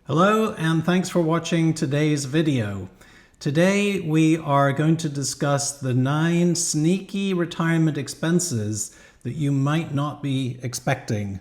Hello, and thanks for watching today's video. Today we are going to discuss the 9 sneaky retirement expenses that you might not be expecting.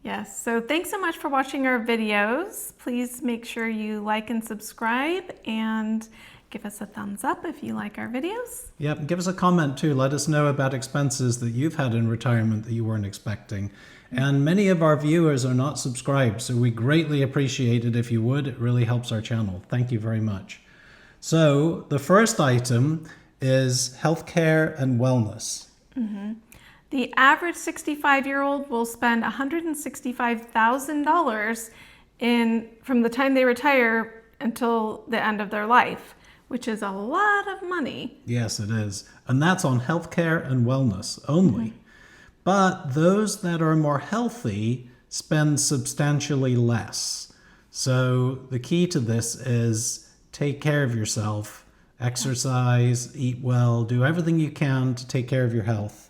Yes, so thanks so much for watching our videos. Please make sure you like and subscribe and give us a thumbs up if you like our videos. Yep, give us a comment too. Let us know about expenses that you've had in retirement that you weren't expecting. And many of our viewers are not subscribed, so we greatly appreciate it if you would. It really helps our channel. Thank you very much. So the first item is healthcare and wellness. The average 65-year-old will spend $165,000 from the time they retire until the end of their life, which is a lot of money. Yes, it is. And that's on healthcare and wellness only. But those that are more healthy spend substantially less. So the key to this is take care of yourself, exercise, eat well, do everything you can to take care of your health.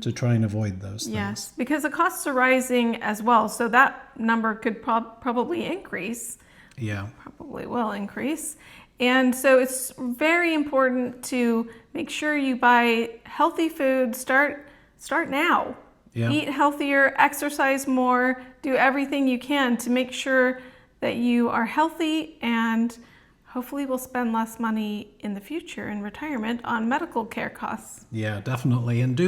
To try and avoid those things. Yes, because the costs are rising as well, so that number could probably increase. Yeah. Probably will increase. And so it's very important to make sure you buy healthy food. Start now. Yeah. Eat healthier, exercise more, do everything you can to make sure that you are healthy, and hopefully we'll spend less money in the future in retirement on medical care costs. Yeah, definitely. And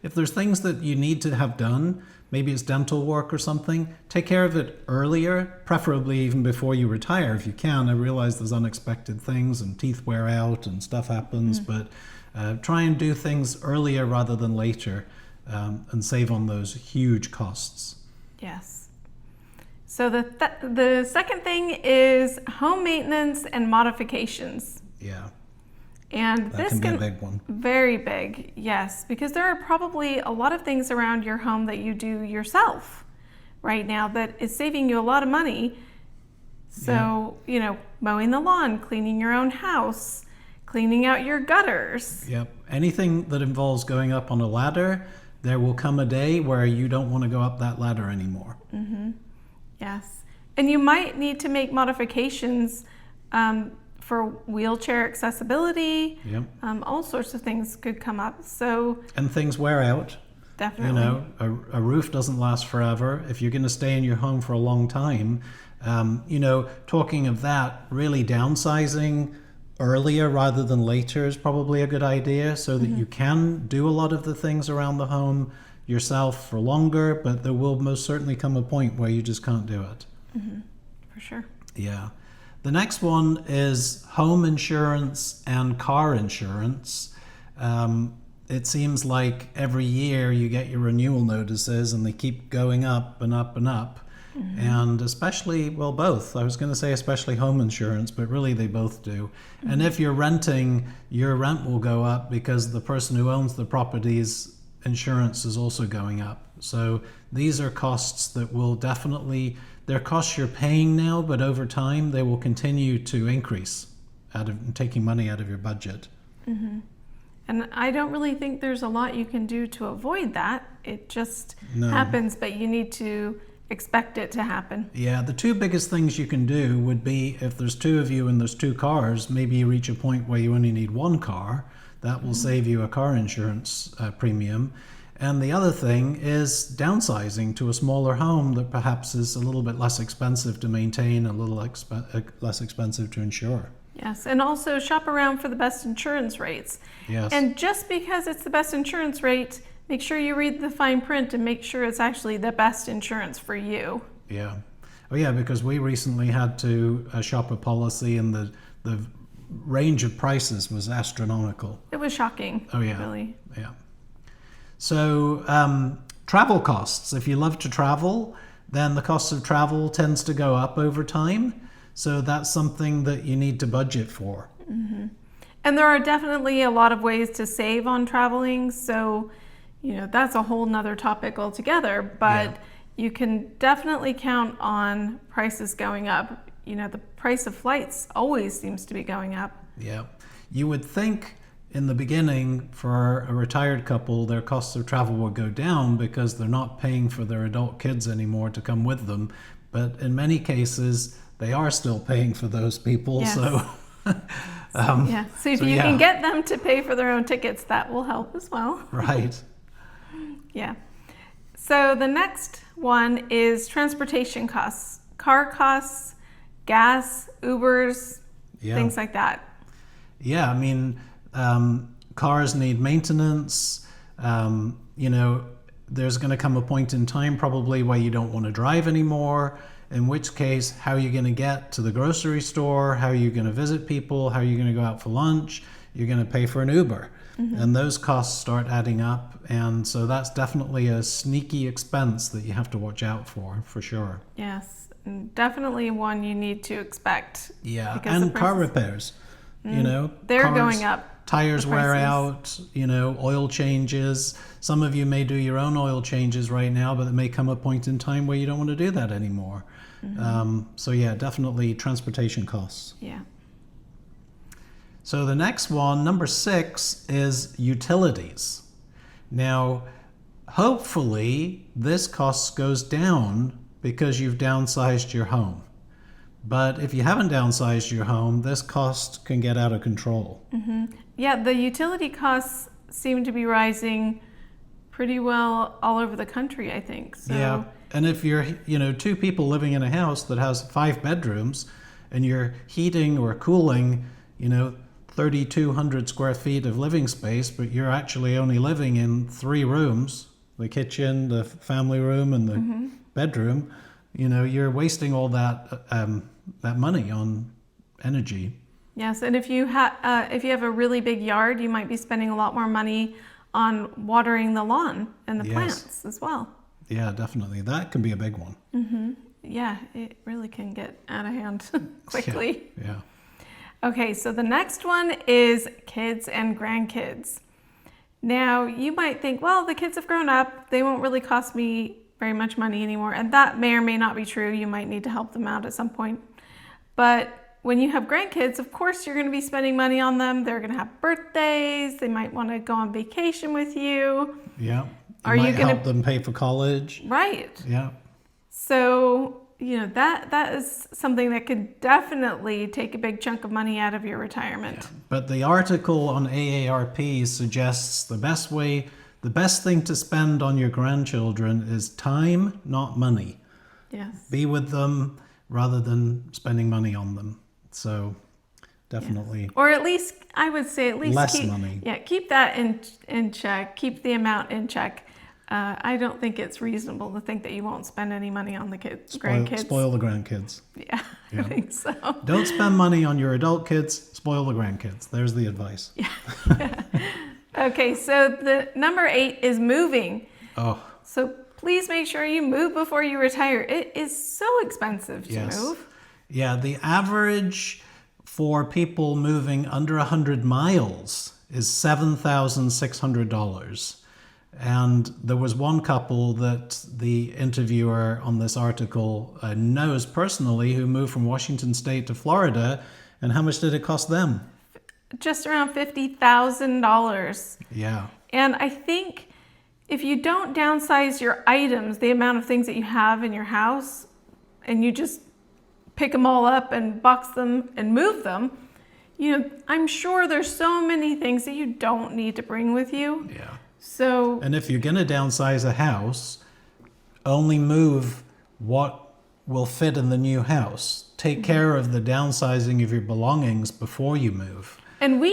if there's things that you need to have done, maybe it's dental work or something, take care of it earlier, preferably even before you retire if you can. I realize there's unexpected things and teeth wear out and stuff happens, but try and do things earlier rather than later and save on those huge costs. Yes. So the second thing is home maintenance and modifications. Yeah. And That this can be a big one. Very big, yes, because there are probably a lot of things around your home that you do yourself right now that is saving you a lot of money. So, mowing the lawn, cleaning your own house, cleaning out your gutters. Yep. Anything that involves going up on a ladder, there will come a day where you don't want to go up that ladder anymore. Yes. And you might need to make modifications for wheelchair accessibility. Yep. All sorts of things could come up. So And things wear out. definitely. A roof doesn't last forever. If you're going to stay in your home for a long time, talking of that, really downsizing earlier rather than later is probably a good idea, so that you can do a lot of the things around the home yourself for longer, but there will most certainly come a point where you just can't do it. For sure. Yeah. The next one is home insurance and car insurance. It seems like every year you get your renewal notices and they keep going up and up and up. And especially, well, both. I was going to say especially home insurance, but really they both do. And if you're renting, your rent will go up because the person who owns the property's insurance is also going up. So these are costs that will definitely, they're costs you're paying now, but over time they will continue to increase taking money out of your budget. And I don't really think there's a lot you can do to avoid that. It just No. happens, but you need to expect it to happen. Yeah, the two biggest things you can do would be, if there's two of you and there's 2 cars, maybe you reach a point where you only need 1 car. That will save you a car insurance premium. And the other thing is downsizing to a smaller home that perhaps is a little bit less expensive to maintain, a little less expensive to insure. Yes, and also shop around for the best insurance rates. Yes. And just because it's the best insurance rate, make sure you read the fine print and make sure it's actually the best insurance for you. Yeah. Oh yeah, because we recently had to shop a policy, and the range of prices was astronomical. It was shocking. Oh yeah. Really. Yeah. So travel costs. If you love to travel, then the cost of travel tends to go up over time. So that's something that you need to budget for. And there are definitely a lot of ways to save on traveling. So, that's a whole nother topic altogether. But you can definitely count on prices going up. The price of flights always seems to be going up. Yeah. You would think in the beginning, for a retired couple, their costs of travel would go down because they're not paying for their adult kids anymore to come with them. But in many cases, they are still paying for those people. Yes. So, So if you can get them to pay for their own tickets, that will help as well. Right. Yeah. So the next one is transportation costs, car costs, gas, Ubers, things like that. Yeah, I mean, cars need maintenance. There's going to come a point in time probably where you don't want to drive anymore, in which case, how are you going to get to the grocery store? How are you going to visit people? How are you going to go out for lunch? You're going to pay for an Uber. And those costs start adding up. And so that's definitely a sneaky expense that you have to watch out for sure. Yes, and definitely one you need to expect. Yeah, and car repairs. They're cars, going up. Tires wear out, oil changes. Some of you may do your own oil changes right now, but there may come a point in time where you don't want to do that anymore. So yeah, definitely transportation costs. Yeah. So the next one, number 6, is utilities. Now, hopefully this cost goes down because you've downsized your home. But if you haven't downsized your home, this cost can get out of control. Yeah, the utility costs seem to be rising pretty well all over the country, I think. So, yeah, and if you're, 2 people living in a house that has 5 bedrooms and you're heating or cooling, 3,200 square feet of living space, but you're actually only living in 3 rooms, the kitchen, the family room, and the bedroom, you're wasting all that money on energy. Yes, and if you have a really big yard, you might be spending a lot more money on watering the lawn and the plants as well. Yeah, definitely. That can be a big one. Yeah, it really can get out of hand quickly. Yeah. Okay, so the next one is kids and grandkids. Now, you might think, well, the kids have grown up. They won't really cost me very much money anymore. And that may or may not be true. You might need to help them out at some point. But when you have grandkids, of course, you're going to be spending money on them. They're going to have birthdays. They might want to go on vacation with you. Yeah. Are you going to help them pay for college? Right. Yeah. So, that is something that could definitely take a big chunk of money out of your retirement. Yeah. But the article on AARP suggests the best thing to spend on your grandchildren is time, not money. Yes. Be with them rather than spending money on them. So definitely. Yes. Or at least, I would say at least less money. Yeah, keep that in check. Keep the amount in check. I don't think it's reasonable to think that you won't spend any money on the grandkids. Spoil the grandkids. Yeah, I think so. Don't spend money on your adult kids. Spoil the grandkids. There's the advice. Yeah. Okay, so the number 8 is moving. Oh. So please make sure you move before you retire. It is so expensive to move. Yeah, the average for people moving under 100 miles is $7,600. And there was one couple that the interviewer on this article knows personally who moved from Washington State to Florida. And how much did it cost them? Just around $50,000. Yeah. And I think if you don't downsize your items, the amount of things that you have in your house, and you just pick them all up and box them and move them, I'm sure there's so many things that you don't need to bring with you. Yeah. So, and if you're going to downsize a house, only move what will fit in the new house. Take care of the downsizing of your belongings before you move. And we